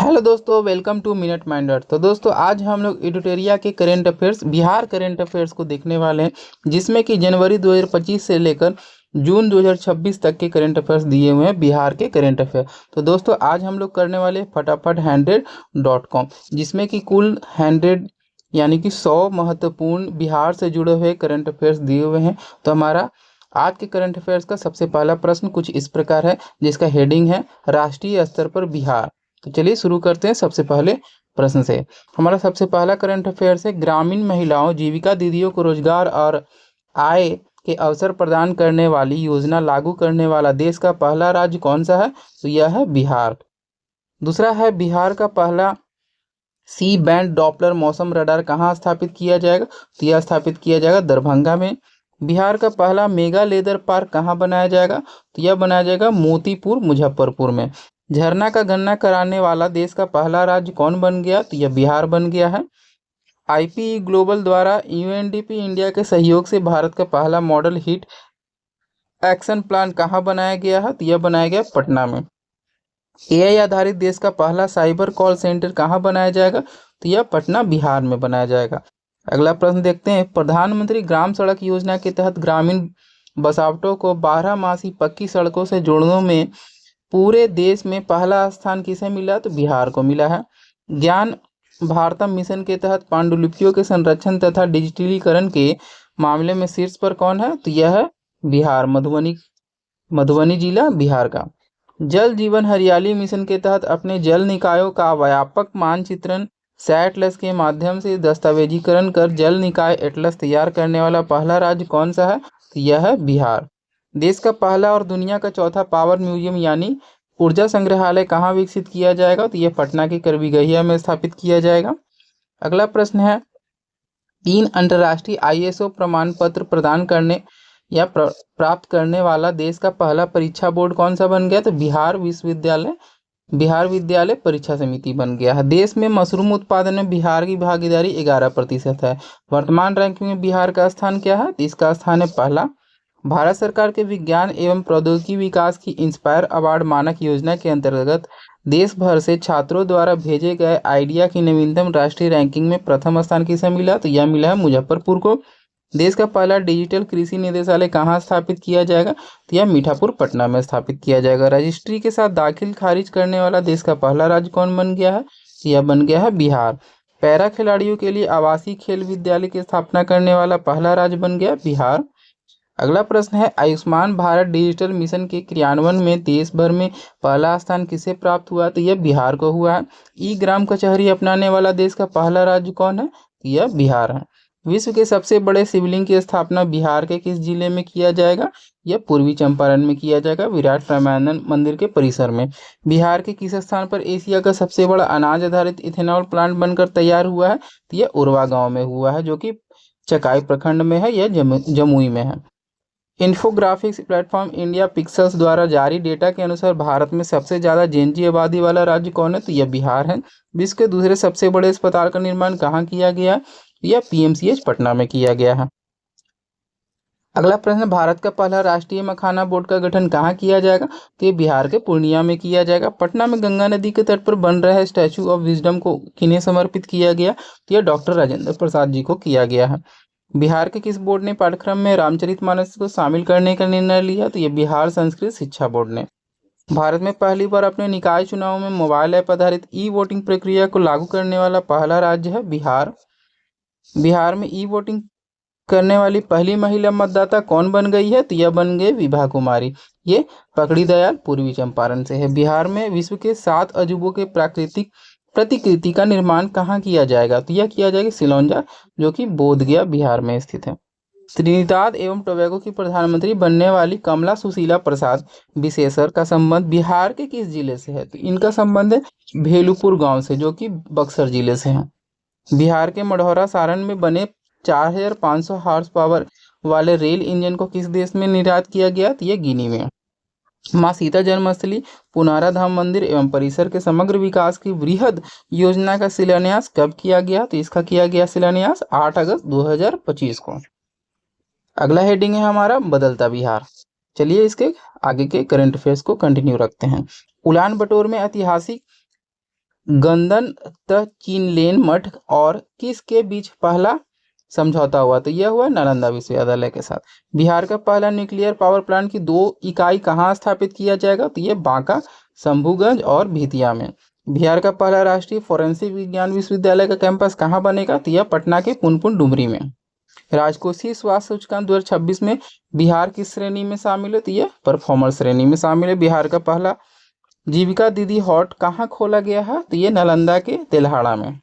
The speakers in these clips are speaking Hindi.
हेलो दोस्तों, वेलकम टू मिनट माइंडर। तो दोस्तों आज हम लोग एडिटोरिया के current affairs, Bihar current affairs को देखने वाले हैं, जिसमें कि जनवरी 2025 से लेकर जून 2026 तक के करंट अफेयर्स दिए हुए हैं, बिहार के करंट अफेयर। तो दोस्तों आज हम लोग करने वाले हैं फटाफट 100.com, जिसमें कि कुल 100 यानी कि 100 महत्वपूर्ण बिहार से जुड़े हुए करंट अफेयर्स दिए हुए हैं। तो हमारा आज के करंट अफेयर्स का सबसे पहला प्रश्न कुछ इस प्रकार है, जिसका हेडिंग है राष्ट्रीय स्तर पर बिहार। तो चलिए शुरू करते हैं सबसे पहले प्रश्न से। हमारा सबसे पहला करंट अफेयर है, ग्रामीण महिलाओं जीविका दीदियों को रोजगार और आय के अवसर प्रदान करने वाली योजना लागू करने वाला देश का पहला राज्य कौन सा है? तो यह है बिहार। दूसरा है, बिहार का पहला सी बैंड डॉपलर मौसम रडार कहाँ स्थापित किया जाएगा? तो यह स्थापित किया जाएगा दरभंगा में। बिहार का पहला मेगा लेदर पार्क कहाँ बनाया जाएगा? तो यह बनाया जाएगा मोतीपुर मुजफ्फरपुर में। झरना का गणना कराने वाला देश का पहला राज्य कौन बन गया? तो यह बिहार बन गया है। आईपीई ग्लोबल द्वारा यूएनडीपी इंडिया के सहयोग से भारत का पहला मॉडल हिट एक्शन प्लान कहाँ बनाया गया है? तो यह बनाया गया पटना में। एआई आधारित देश का पहला साइबर कॉल सेंटर कहाँ बनाया जाएगा? तो यह पटना बिहार में बनाया जाएगा। अगला प्रश्न देखते हैं, प्रधानमंत्री ग्राम सड़क योजना के तहत ग्रामीण बसावटों को 12 मासी पक्की सड़कों से जोड़ने में पूरे देश में पहला स्थान किसे मिला? तो बिहार को मिला है। ज्ञान भारतम मिशन के तहत पांडुलिपियों के संरक्षण तथा डिजिटलीकरण के मामले में शीर्ष पर कौन है? तो यह है बिहार, मधुबनी जिला बिहार का। जल जीवन हरियाली मिशन के तहत अपने जल निकायों का व्यापक मानचित्रण सैटलस के माध्यम से दस्तावेजीकरण कर जल निकाय एटलस तैयार करने वाला पहला राज्य कौन सा है? तो यह है बिहार। देश का पहला और दुनिया का चौथा पावर म्यूजियम यानी ऊर्जा संग्रहालय कहाँ विकसित किया जाएगा? तो यह पटना के करबिगहिया में स्थापित किया जाएगा। अगला प्रश्न है, 3 अंतर्राष्ट्रीय आईएसओ प्रमाण पत्र प्रदान करने या प्राप्त करने वाला देश का पहला परीक्षा बोर्ड कौन सा बन गया? तो बिहार विद्यालय परीक्षा समिति बन गया है। देश में मशरूम उत्पादन में बिहार की भागीदारी 11% है। वर्तमान रैंकिंग में बिहार का स्थान क्या है? तो इसका स्थान है पहला। भारत सरकार के विज्ञान एवं प्रौद्योगिकी विकास की इंस्पायर अवार्ड मानक योजना के अंतर्गत देश भर से छात्रों द्वारा भेजे गए आइडिया की नवीनतम राष्ट्रीय रैंकिंग में प्रथम स्थान किसे मिला? तो यह मिला है मुजफ्फरपुर को। देश का पहला डिजिटल कृषि निदेशालय कहाँ स्थापित किया जाएगा? तो यह मीठापुर पटना में स्थापित किया जाएगा। रजिस्ट्री के साथ दाखिल खारिज करने वाला देश का पहला राज्य कौन बन गया है? तो यह बन गया है बिहार। पैरा खिलाड़ियों के लिए आवासीय खेल विद्यालय की स्थापना करने वाला पहला राज्य बन गया बिहार। अगला प्रश्न है, आयुष्मान भारत डिजिटल मिशन के क्रियान्वयन में देश भर में पहला स्थान किसे प्राप्त हुआ? तो यह बिहार को हुआ है। ई ग्राम कचहरी अपनाने वाला देश का पहला राज्य कौन है? तो यह बिहार है। विश्व के सबसे बड़े शिवलिंग की स्थापना बिहार के किस जिले में किया जाएगा? यह पूर्वी चंपारण में किया जाएगा, विराट रामायण मंदिर के परिसर में। बिहार के किस स्थान पर एशिया का सबसे बड़ा अनाज आधारित इथेनॉल प्लांट बनकर तैयार हुआ है? तो यह उरवा गांव में हुआ है, जो कि चकाई प्रखंड में है, यह जमुई में है। इन्फोग्राफिक्स प्लेटफॉर्म इंडिया पिक्सल्स द्वारा जारी डेटा के अनुसार भारत में सबसे ज्यादा जेनजी आबादी वाला राज्य कौन है? तो यह बिहार है। विश्व के दूसरे सबसे बड़े अस्पताल का निर्माण कहाँ किया गया? यह पीएमसीएच पटना में किया गया है। अगला प्रश्न, भारत का पहला राष्ट्रीय मखाना बोर्ड का गठन कहाँ किया जाएगा? तो ये बिहार के पूर्णिया में किया जाएगा। पटना में गंगा नदी के तट पर बन रहे स्टैचू ऑफ विजडम को किन्हें समर्पित किया गया? तो यह डॉक्टर राजेंद्र प्रसाद जी को किया गया है। बिहार के किस बोर्ड ने पाठ्यक्रम में रामचरितमानस को शामिल करने का निर्णय लिया? तो यह बिहार संस्कृत शिक्षा बोर्ड ने। भारत में पहली बार अपने निकाय चुनाव में मोबाइल ऐप आधारित ई वोटिंग प्रक्रिया को लागू करने वाला पहला राज्य है बिहार। बिहार में ई वोटिंग करने वाली पहली महिला मतदाता कौन बन गई है? तो यह बन गई विभा कुमारी। ये पकड़ी दयाल पूर्वी चंपारण से है। बिहार में विश्व के 7 अजूबों के प्राकृतिक प्रतिकृति का निर्माण कहाँ किया जाएगा? तो यह किया जाएगा सिलौंजा, जो कि बोधगया बिहार में स्थित है। त्रिनिदाद एवं टोबैगो की प्रधानमंत्री बनने वाली कमला सुशीला प्रसाद विशेषर का संबंध बिहार के किस जिले से है? तो इनका संबंध है भेलुपुर गांव से, जो कि बक्सर जिले से है। बिहार के मढ़ौरा सारण में बने 4500 हॉर्स पावर वाले रेल इंजन को किस देश में निर्यात किया गया? तो यह गिनी में। माँ सीता जन्मस्थली पुनारा धाम मंदिर एवं परिसर के समग्र विकास की वृहद योजना का शिलान्यास कब किया गया? तो इसका किया गया शिलान्यास 8 अगस्त 2025 को। अगला हेडिंग है हमारा बदलता बिहार। चलिए इसके आगे के करंट अफेयर्स को कंटिन्यू रखते हैं। उलान बटोर में ऐतिहासिक गंदन त चीनलेन मठ और किसके बीच पहला समझौता हुआ? तो यह हुआ नालंदा विश्वविद्यालय के साथ। बिहार का पहला न्यूक्लियर पावर प्लांट की 2 इकाई कहाँ स्थापित किया जाएगा? तो ये बांका, शंभूगंज और बेतिया में। बिहार का पहला राष्ट्रीय फोरेंसिक विज्ञान विश्वविद्यालय का कैंपस कहाँ बनेगा? तो यह पटना के पुनपुन डुमरी में। राजकोषीय स्वास्थ्य सूचकांक 2026 में बिहार किस श्रेणी में शामिल है? तो यह परफॉर्मर श्रेणी में शामिल है। बिहार का पहला जीविका दीदी हॉट कहाँ खोला गया है? तो ये नालंदा के तेल्हाड़ा में।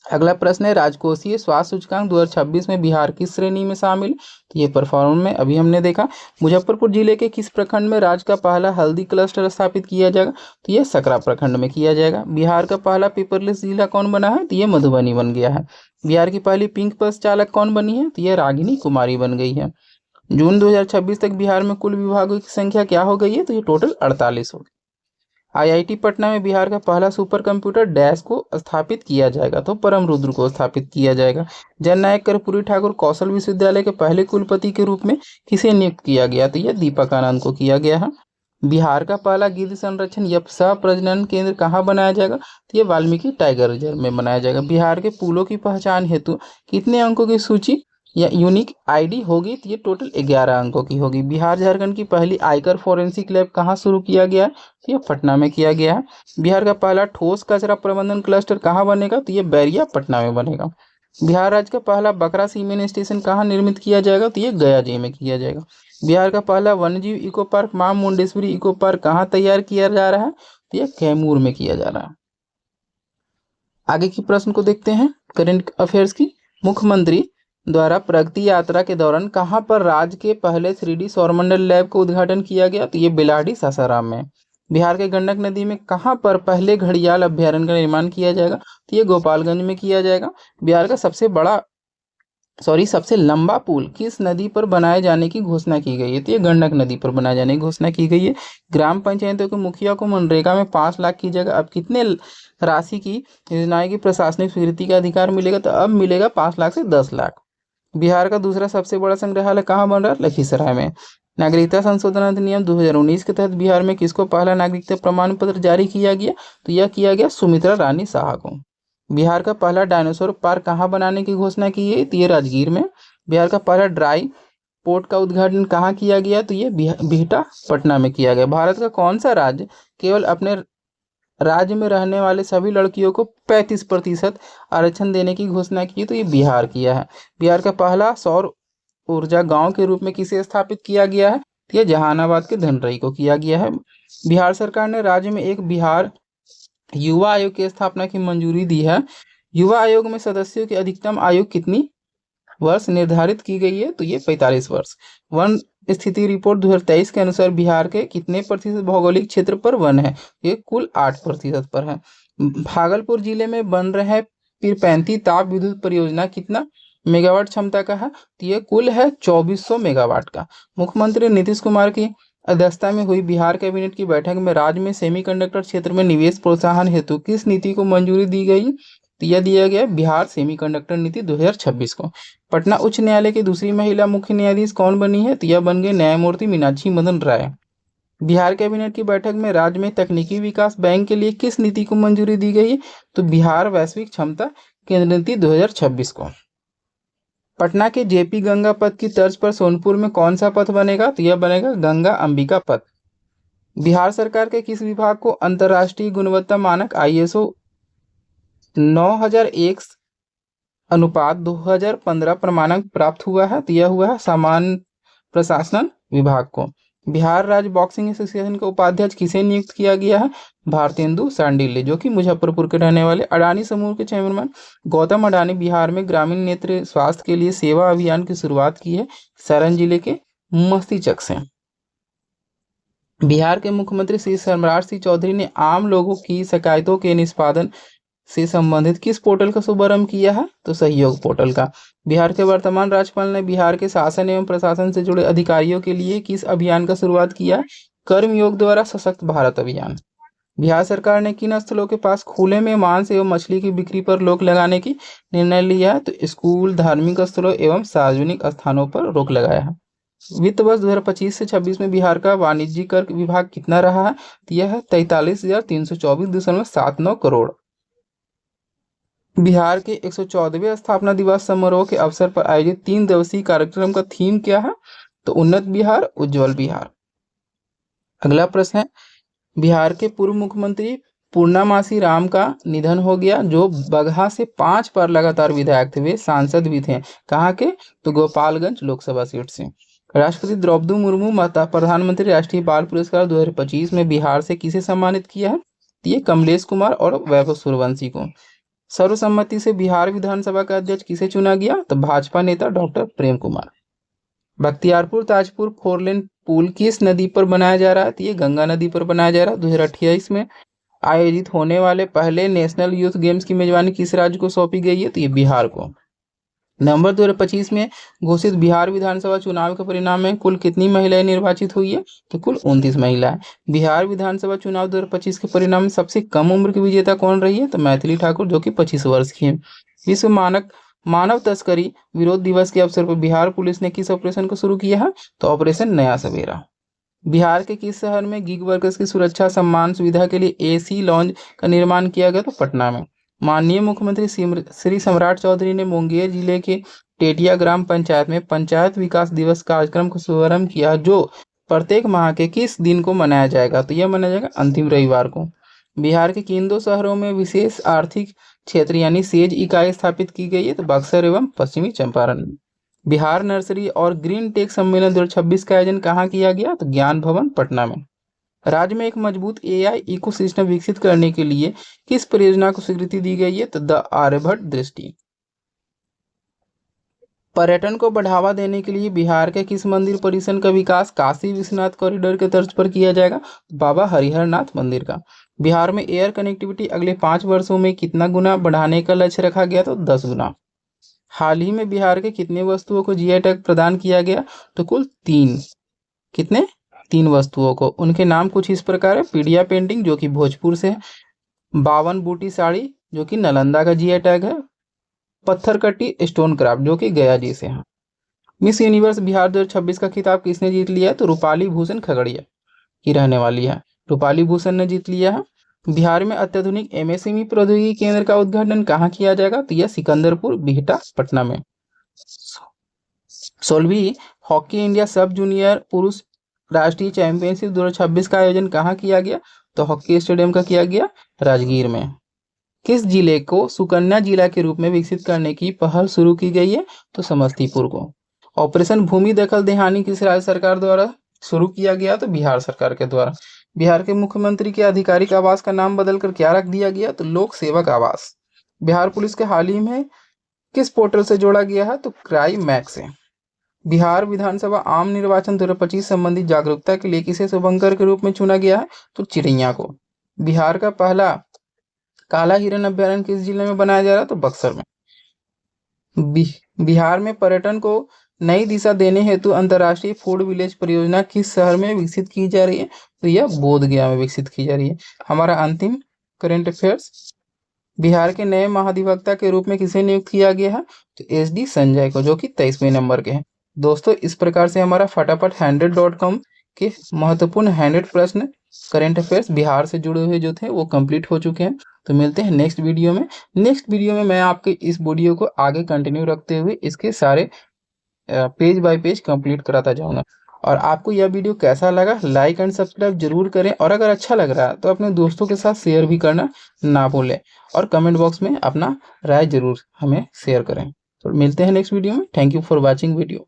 अगला प्रश्न है, राजकोषीय स्वास्थ्य सूचकांक 2026 में बिहार किस श्रेणी में शामिल? तो ये परफॉर्मर में। अभी हमने देखा मुजफ्फरपुर जिले के किस प्रखंड में राज्य का पहला हल्दी क्लस्टर स्थापित किया जाएगा? तो ये सकरा प्रखंड में किया जाएगा। बिहार का पहला पेपरलेस जिला कौन बना है? तो ये मधुबनी बन गया है। बिहार की पहली पिंक बस चालक कौन बनी है? तो ये रागिनी कुमारी बन गई है। जून 2026 तक बिहार में कुल विभागों की संख्या क्या हो गई है? तो ये टोटल 48 हो गई। आईआईटी पटना में बिहार का पहला सुपर कंप्यूटर डैश को स्थापित किया जाएगा? तो परम रुद्र को स्थापित किया जाएगा। जननायक कर्पूरी ठाकुर कौशल विश्वविद्यालय के पहले कुलपति के रूप में किसे नियुक्त किया गया? तो यह दीपक आनंद को किया गया है। बिहार का पहला गिद्ध संरक्षण या सह प्रजनन केंद्र कहाँ बनाया जाएगा? तो ये वाल्मीकि टाइगर रिजर्व में बनाया जाएगा। बिहार के पुलों की पहचान हेतु कितने अंकों की सूची या यूनिक आईडी होगी? तो ये टोटल 11 अंकों की होगी। बिहार झारखंड की पहली आयकर फोरेंसिक लैब कहाँ शुरू किया गया है? तो ये पटना में किया गया है। बिहार का पहला ठोस कचरा प्रबंधन क्लस्टर कहाँ बनेगा? तो ये बैरिया पटना में बनेगा। बिहार राज्य का पहला बकरा सीमेंट स्टेशन कहाँ निर्मित किया जाएगा? तो ये गया जी में किया जाएगा। बिहार का पहला वन्यजीव इको पार्क मां मुंडेश्वरी इको पार्क कहाँ तैयार किया जा रहा है? तो ये कैमूर में किया जा रहा है। आगे की प्रश्न को देखते हैं करंट अफेयर्स की। मुख्यमंत्री द्वारा प्रगति यात्रा के दौरान कहां पर राज्य के पहले 3D सौरमंडल लैब का उद्घाटन किया गया? तो ये बेलाडी सासाराम में। बिहार के गंडक नदी में कहां पर पहले घड़ियाल अभ्यारण्य का निर्माण किया जाएगा? तो ये गोपालगंज में किया जाएगा। बिहार का सबसे लंबा पुल किस नदी पर बनाए जाने की घोषणा की गई है? तो ये गंडक नदी पर बनाए जाने की घोषणा की गई है। ग्राम पंचायतों के मुखिया को मनरेगा में 5 लाख की जगह अब कितने राशि की योजनाएं की प्रशासनिक स्वीकृति का अधिकार मिलेगा? तो अब मिलेगा 5 लाख से 10 लाख। बिहार का दूसरा सबसे बड़ा संग्रहालय कहाँ बन रहा है? लखीसराय में। नागरिकता संशोधन अधिनियम 2019 के तहत बिहार में किसको पहला नागरिकता प्रमाण पत्र जारी किया गया? तो यह किया गया सुमित्रा रानी शाह को। बिहार का पहला डायनासोर पार्क कहाँ बनाने की घोषणा की है? तो ये राजगीर में। बिहार का पहला ड्राई पोर्ट का उद्घाटन कहाँ किया गया? तो ये बिहटा पटना में किया गया। भारत का कौन सा राज्य केवल अपने राज्य में रहने वाले सभी लड़कियों को 35% आरक्षण देने की घोषणा की? तो ये बिहार किया है। बिहार का पहला सौर ऊर्जा गांव के रूप में किसे स्थापित किया गया है? तो ये जहानाबाद के धनरई को किया गया है। बिहार सरकार ने राज्य में एक बिहार युवा आयोग की स्थापना की मंजूरी दी है। युवा आयोग में सदस्यों की अधिकतम आयु कितनी वर्ष निर्धारित की गई है? तो ये 45 वर्ष। वन स्थिति रिपोर्ट 2023 के अनुसार बिहार के कितने प्रतिशत भौगोलिक क्षेत्र पर वन है? ये कुल 8% पर है। भागलपुर जिले में बन रहे पीरपैंती ताप विद्युत परियोजना कितना मेगावाट क्षमता का है? तो ये कुल है 2400 मेगावाट का। मुख्यमंत्री नीतीश कुमार की अध्यक्षता में हुई बिहार कैबिनेट की बैठक में राज्य में सेमीकंडक्टर क्षेत्र में निवेश प्रोत्साहन हेतु किस नीति को मंजूरी दी गई? तो यह दिया गया बिहार सेमीकंडक्टर नीति 2026 को। पटना उच्च न्यायालय की दूसरी महिला मुख्य न्यायाधीश कौन बनी है? तो यह बन गए न्यायमूर्ति मीनाक्षी मदन राय। बिहार कैबिनेट की बैठक में राज्य में तकनीकी विकास बैंक के लिए किस नीति को मंजूरी दी गई है? तो बिहार वैश्विक क्षमता केंद्र नीति 2026 को। पटना के जेपी गंगा पथ की तर्ज पर सोनपुर में कौन सा पथ बनेगा? तो यह बनेगा गंगा अंबिका पथ। बिहार सरकार के किस विभाग को अंतर्राष्ट्रीय गुणवत्ता मानक ISO 9001 अनुपात 2015 प्रमाणक प्राप्त हुआ है? तो यह हुआ है सामान्य प्रशासन विभाग को। बिहार राज्य बॉक्सिंग एसोसिएशन के उपाध्यक्ष किसे नियुक्त किया गया है? भारतेंदु शांडिल्य, जो कि मुजफ्फरपुर के रहने वाले। अडानी समूह के चेयरमैन गौतम अडानी बिहार में ग्रामीण नेत्र स्वास्थ्य के लिए सेवा अभियान की शुरुआत की है सारण जिले के मस्तीचक से। बिहार के मुख्यमंत्री श्री सम्राट सिंह चौधरी ने आम लोगों की शिकायतों के निष्पादन से संबंधित किस पोर्टल का शुभारंभ किया है? तो सहयोग पोर्टल का। बिहार के वर्तमान राज्यपाल ने बिहार के शासन एवं प्रशासन से जुड़े अधिकारियों के लिए किस अभियान का शुरुआत किया है? कर्मयोग द्वारा सशक्त भारत अभियान। बिहार सरकार ने किन स्थलों के पास खुले में मांस एवं मछली की बिक्री पर रोक लगाने की निर्णय लिया है? तो स्कूल, धार्मिक स्थलों एवं सार्वजनिक स्थानों पर रोक लगाया है। वित्त वर्ष 2025 से 26 में बिहार का वाणिज्यिक कर विभाग कितना रहा है? तो यह है 43,324.79 करोड़। बिहार के 114वें स्थापना दिवस समारोह के अवसर पर आयोजित 3 दिवसीय कार्यक्रम का थीम क्या है? तो उन्नत बिहार, उज्जवल बिहार। अगला प्रश्न है, बिहार के पूर्व मुख्यमंत्री पूर्णामासी राम का निधन हो गया, जो बगहा से 5 बार लगातार विधायक थे, वे सांसद भी थे। कहाँ के? तो गोपालगंज लोकसभा सीट से। राष्ट्रपति द्रौपदी मुर्मू माता प्रधानमंत्री राष्ट्रीय बाल पुरस्कार 2025 में बिहार से किसे सम्मानित किया है? ये कमलेश कुमार और वैभव सूर्यवंशी को। सर्वसम्मति से बिहार विधानसभा का अध्यक्ष किसे चुना गया? तो भाजपा नेता डॉक्टर प्रेम कुमार। बख्तियारपुर ताजपुर 4 लेन पुल किस नदी पर बनाया जा रहा है? तो ये गंगा नदी पर बनाया जा रहा है। 2028 में आयोजित होने वाले पहले नेशनल यूथ गेम्स की मेजबानी किस राज्य को सौंपी गई है? तो ये बिहार को। नवंबर 2025 में घोषित बिहार विधानसभा चुनाव के परिणाम में कुल कितनी महिलाएं निर्वाचित हुई है? तो कुल 29 महिलाएं। बिहार विधानसभा चुनाव 2025 के परिणाम में सबसे कम उम्र की विजेता कौन रही है? तो मैथिली ठाकुर, जो कि 25 वर्ष की है। विश्व मानव तस्करी विरोध दिवस के अवसर पर बिहार पुलिस ने किस ऑपरेशन को शुरू किया है? तो ऑपरेशन नया सवेरा। बिहार के किस शहर में गिग वर्कर्स की सुरक्षा सम्मान सुविधा के लिए एसी लॉन्ज का निर्माण किया गया? तो पटना में। माननीय मुख्यमंत्री श्री सम्राट चौधरी ने मुंगेर जिले के टेटिया ग्राम पंचायत में पंचायत विकास दिवस कार्यक्रम का शुभारंभ किया, जो प्रत्येक माह के किस दिन को मनाया जाएगा? तो यह मनाया जाएगा अंतिम रविवार को। बिहार के किन 2 शहरों में विशेष आर्थिक क्षेत्र यानी सेज इकाई स्थापित की गई है? तो बक्सर एवं पश्चिमी चंपारण में। बिहार नर्सरी और ग्रीन टेक सम्मेलन 2026 का आयोजन कहाँ किया गया? तो ज्ञान भवन पटना में। राज्य में एक मजबूत एआई इकोसिस्टम विकसित करने के लिए किस परियोजना को स्वीकृति दी गई है? तो द आर्यभट्ट दृष्टि। पर्यटन को बढ़ावा देने के लिए बिहार के किस मंदिर परिसर का विकास काशी विश्वनाथ कॉरिडोर के तर्ज पर किया जाएगा? बाबा हरिहरनाथ मंदिर का। बिहार में एयर कनेक्टिविटी अगले 5 वर्षों में कितना गुना बढ़ाने का लक्ष्य रखा गया? तो 10 गुना। हाल ही में बिहार के कितने वस्तुओं को जीआई टैग प्रदान किया गया? तो कुल 3। कितने? 3 वस्तुओं को। उनके नाम कुछ इस प्रकार है, पीडिया पेंटिंग जो कि भोजपुर से है, 52 बूटी साड़ी जो कि नालंदा का जीआई टैग है, पत्थर कट्टी स्टोन क्राफ्ट जो कि गया जी से है। मिस यूनिवर्स बिहार 2026 का खिताब किसने जीत लिया? तो रूपाली भूषण खगड़िया की रहने वाली है, रूपाली भूषण ने जीत लिया है। बिहार में अत्याधुनिक एमएसएमई प्रौद्योगिकी केंद्र का उद्घाटन कहाँ किया जाएगा? तो यह सिकंदरपुर बिहटा पटना में। 16वीं हॉकी इंडिया सब जूनियर पुरुष राष्ट्रीय चैंपियनशिप 2026 का आयोजन कहाँ किया गया? तो हॉकी स्टेडियम का किया गया, राजगीर में। किस जिले को सुकन्या जिला के रूप में विकसित करने की पहल शुरू की गई है? तो समस्तीपुर को। ऑपरेशन भूमि दखल देहानी किस राज्य सरकार द्वारा शुरू किया गया? तो बिहार सरकार के द्वारा। बिहार के मुख्यमंत्री के आधिकारिक आवास का नाम बदलकर क्या रख दिया गया? तो लोक सेवक आवास। बिहार पुलिस के हाल ही में किस पोर्टल से जोड़ा गया है? तो क्राइम मैक्स से। बिहार विधानसभा आम निर्वाचन 2025 संबंधी जागरूकता के लिए किसे शुभंकर के रूप में चुना गया है? तो चिड़ैया को। बिहार का पहला काला हिरण अभ्यारण्य किस जिले में बनाया जा रहा है? तो बक्सर में। बिहार में पर्यटन को नई दिशा देने हेतु अंतर्राष्ट्रीय फूड विलेज परियोजना किस शहर में विकसित की जा रही है? तो यह बोधगया में विकसित की जा रही है। हमारा अंतिम करंट अफेयर्स, बिहार के नए महाधिवक्ता के रूप में किसे नियुक्त किया गया है? तो एसडी संजय को, जो कि 23वें नंबर के हैं। दोस्तों, इस प्रकार से हमारा फटाफट 100.com के महत्वपूर्ण 100 प्रश्न करंट अफेयर्स बिहार से जुड़े हुए जो थे वो कंप्लीट हो चुके हैं। तो मिलते हैं नेक्स्ट वीडियो में। नेक्स्ट वीडियो में मैं आपके इस वीडियो को आगे कंटिन्यू रखते हुए इसके सारे पेज बाय पेज कंप्लीट कराता जाऊंगा। और आपको यह वीडियो कैसा लगा, लाइक एंड सब्सक्राइब जरूर करें, और अगर अच्छा लग रहा है तो अपने दोस्तों के साथ शेयर भी करना ना भूलें, और कमेंट बॉक्स में अपना राय जरूर हमें शेयर करें। तो मिलते हैं नेक्स्ट वीडियो में। Thank you for watching video.